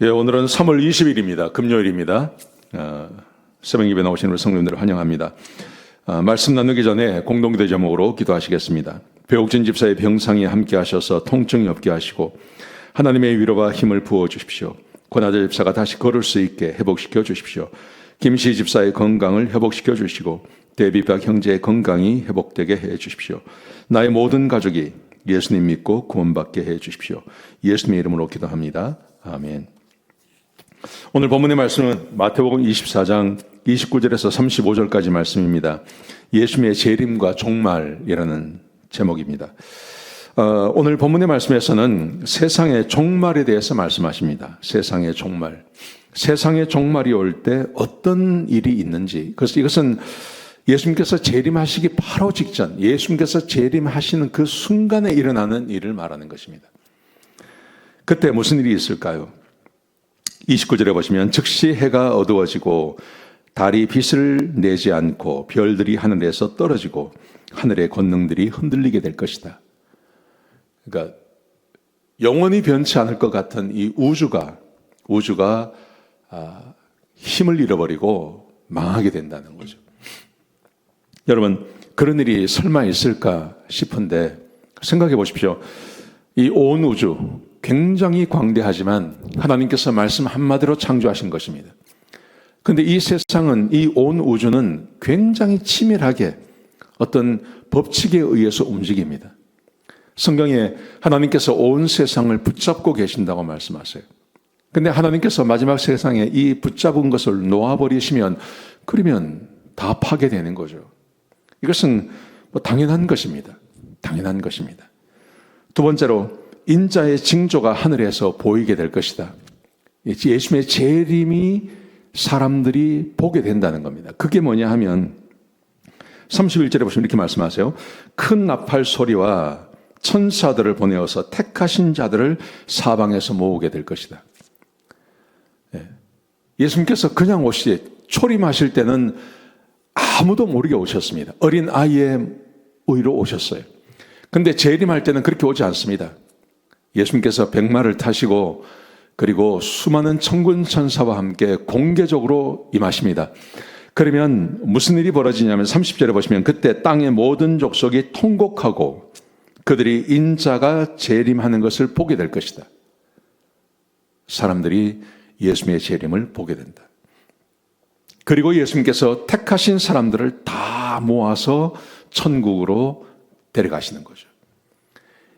예, 오늘은 3월 20일입니다. 금요일입니다. 새벽예배 나오시는 우리 성도님들을 환영합니다. 말씀 나누기 전에 공동기도 제목으로 기도하시겠습니다. 배옥진 집사의 병상에 함께 하셔서 통증이 없게 하시고 하나님의 위로와 힘을 부어 주십시오. 권아들 집사가 다시 걸을 수 있게 회복시켜 주십시오. 김씨 집사의 건강을 회복시켜 주시고 데뷔박 형제의 건강이 회복되게 해 주십시오. 나의 모든 가족이 예수님 믿고 구원받게 해 주십시오. 예수님의 이름으로 기도합니다. 아멘. 오늘 본문의 말씀은 마태복음 24장 29절에서 35절까지 말씀입니다. 예수님의 재림과 종말이라는 제목입니다. 오늘 본문의 말씀에서는 세상의 종말에 대해서 말씀하십니다. 세상의 종말. 세상의 종말이 올 때 어떤 일이 있는지. 그래서 이것은 예수님께서 재림하시기 바로 직전, 예수님께서 재림하시는 그 순간에 일어나는 일을 말하는 것입니다. 그때 무슨 일이 있을까요? 29절에 보시면 즉시 해가 어두워지고 달이 빛을 내지 않고 별들이 하늘에서 떨어지고 하늘의 권능들이 흔들리게 될 것이다. 그러니까 영원히 변치 않을 것 같은 이 우주가 힘을 잃어버리고 망하게 된다는 거죠. 여러분, 그런 일이 설마 있을까 싶은데 생각해 보십시오. 이 온 우주 굉장히 광대하지만 하나님께서 말씀 한마디로 창조하신 것입니다. 그런데 이 세상은, 이 온 우주는 굉장히 치밀하게 어떤 법칙에 의해서 움직입니다. 성경에 하나님께서 온 세상을 붙잡고 계신다고 말씀하세요. 그런데 하나님께서 마지막 세상에 이 붙잡은 것을 놓아버리시면 그러면 다 파괴되는 거죠. 이것은 당연한 것입니다. 당연한 것입니다. 두 번째로 인자의 징조가 하늘에서 보이게 될 것이다. 예수님의 재림이 사람들이 보게 된다는 겁니다. 그게 뭐냐 하면 31절에 보시면 이렇게 말씀하세요. 큰 나팔 소리와 천사들을 보내어서 택하신 자들을 사방에서 모으게 될 것이다. 예수님께서 그냥 오시지 초림하실 때는 아무도 모르게 오셨습니다. 어린 아이의 의로 오셨어요. 그런데 재림할 때는 그렇게 오지 않습니다. 예수님께서 백마를 타시고 그리고 수많은 천군 천사와 함께 공개적으로 임하십니다. 그러면 무슨 일이 벌어지냐면 30절에 보시면 그때 땅의 모든 족속이 통곡하고 그들이 인자가 재림하는 것을 보게 될 것이다. 사람들이 예수님의 재림을 보게 된다. 그리고 예수님께서 택하신 사람들을 다 모아서 천국으로 데려가시는 거죠.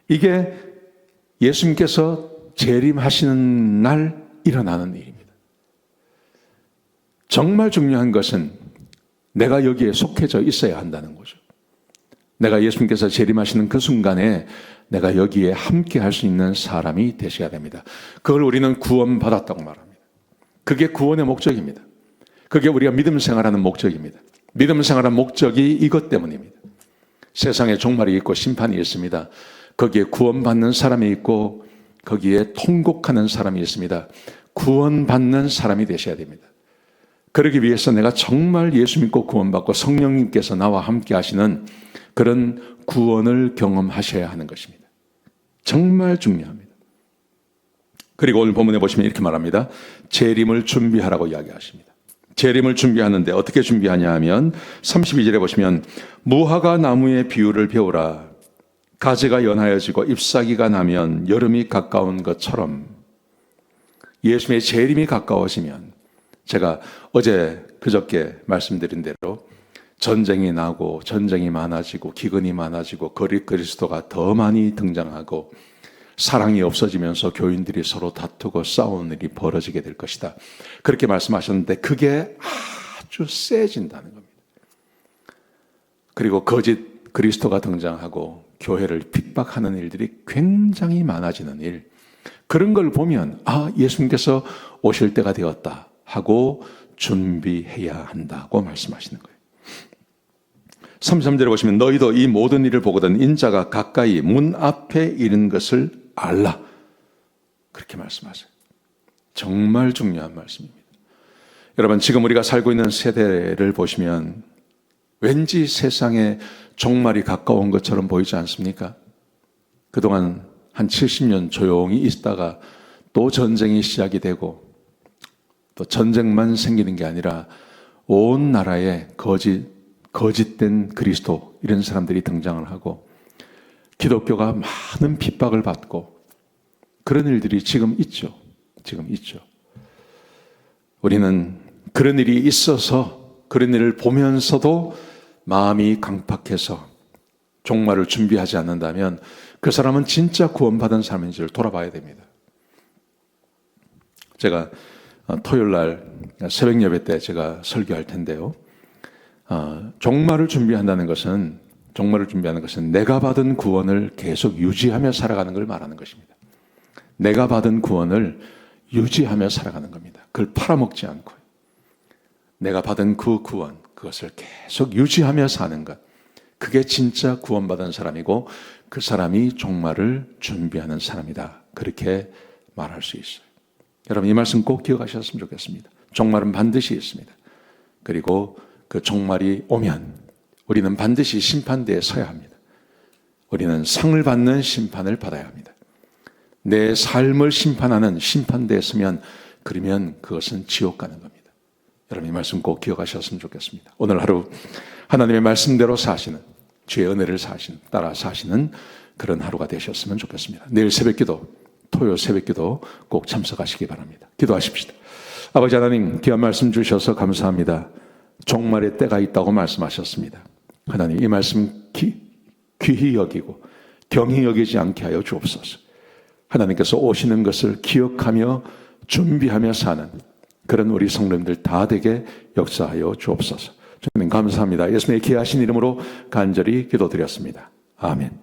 이게 예수님께서 재림하시는 날 일어나는 일입니다. 정말 중요한 것은 내가 여기에 속해져 있어야 한다는 거죠. 내가 예수님께서 재림하시는 그 순간에 내가 여기에 함께 할 수 있는 사람이 되셔야 됩니다. 그걸 우리는 구원받았다고 말합니다. 그게 구원의 목적입니다. 그게 우리가 믿음 생활하는 목적입니다. 믿음 생활하는 목적이 이것 때문입니다. 세상에 종말이 있고 심판이 있습니다. 거기에 구원받는 사람이 있고 거기에 통곡하는 사람이 있습니다. 구원받는 사람이 되셔야 됩니다. 그러기 위해서 내가 정말 예수 믿고 구원받고 성령님께서 나와 함께 하시는 그런 구원을 경험하셔야 하는 것입니다. 정말 중요합니다. 그리고 오늘 본문에 보시면 이렇게 말합니다. 재림을 준비하라고 이야기하십니다. 재림을 준비하는데 어떻게 준비하냐 하면 32절에 보시면 무화과 나무의 비유를 배우라. 가지가 연하여지고 잎사귀가 나면 여름이 가까운 것처럼 예수님의 재림이 가까워지면 제가 어제 그저께 말씀드린 대로 전쟁이 나고 전쟁이 많아지고 기근이 많아지고 그리스도가 더 많이 등장하고 사랑이 없어지면서 교인들이 서로 다투고 싸우는 일이 벌어지게 될 것이다. 그렇게 말씀하셨는데 그게 아주 세진다는 겁니다. 그리고 거짓 그리스도가 등장하고 교회를 핍박하는 일들이 굉장히 많아지는 일. 그런 걸 보면 예수님께서 오실 때가 되었다 하고 준비해야 한다고 말씀하시는 거예요. 33절에 보시면 너희도 이 모든 일을 보거든 인자가 가까이 문 앞에 이른 것을 알라. 그렇게 말씀하세요. 정말 중요한 말씀입니다. 여러분, 지금 우리가 살고 있는 세대를 보시면 왠지 세상에 종말이 가까운 것처럼 보이지 않습니까? 그동안 한 70년 조용히 있다가 또 전쟁이 시작이 되고 또 전쟁만 생기는 게 아니라 온 나라에 거짓된 그리스도 이런 사람들이 등장을 하고 기독교가 많은 핍박을 받고 그런 일들이 지금 있죠. 지금 있죠. 우리는 그런 일이 있어서 그런 일을 보면서도 마음이 강팍해서 종말을 준비하지 않는다면 그 사람은 진짜 구원받은 사람인지를 돌아봐야 됩니다. 제가 토요일 날 새벽 예배 때 제가 설교할 텐데요. 종말을 준비하는 것은 내가 받은 구원을 계속 유지하며 살아가는 걸 말하는 것입니다. 내가 받은 구원을 유지하며 살아가는 겁니다. 그걸 팔아먹지 않고 내가 받은 그 구원, 그것을 계속 유지하며 사는 것, 그게 진짜 구원받은 사람이고 그 사람이 종말을 준비하는 사람이다. 그렇게 말할 수 있어요. 여러분 이 말씀 꼭 기억하셨으면 좋겠습니다. 종말은 반드시 있습니다. 그리고 그 종말이 오면 우리는 반드시 심판대에 서야 합니다. 우리는 상을 받는 심판을 받아야 합니다. 내 삶을 심판하는 심판대에 서면 그러면 그것은 지옥 가는 겁니다. 여러분 이 말씀 꼭 기억하셨으면 좋겠습니다. 오늘 하루 하나님의 말씀대로 사시는, 주의 은혜를 따라 사시는 그런 하루가 되셨으면 좋겠습니다. 내일 새벽기도, 토요 새벽기도 꼭 참석하시기 바랍니다. 기도하십시다. 아버지 하나님, 귀한 말씀 주셔서 감사합니다. 종말의 때가 있다고 말씀하셨습니다. 하나님 이 말씀 귀히 여기고 경히 여기지 않게 하여 주옵소서. 하나님께서 오시는 것을 기억하며 준비하며 사는 그런 우리 성도님들 다 되게 역사하여 주옵소서. 주님 감사합니다. 예수님의 귀하신 이름으로 간절히 기도드렸습니다. 아멘.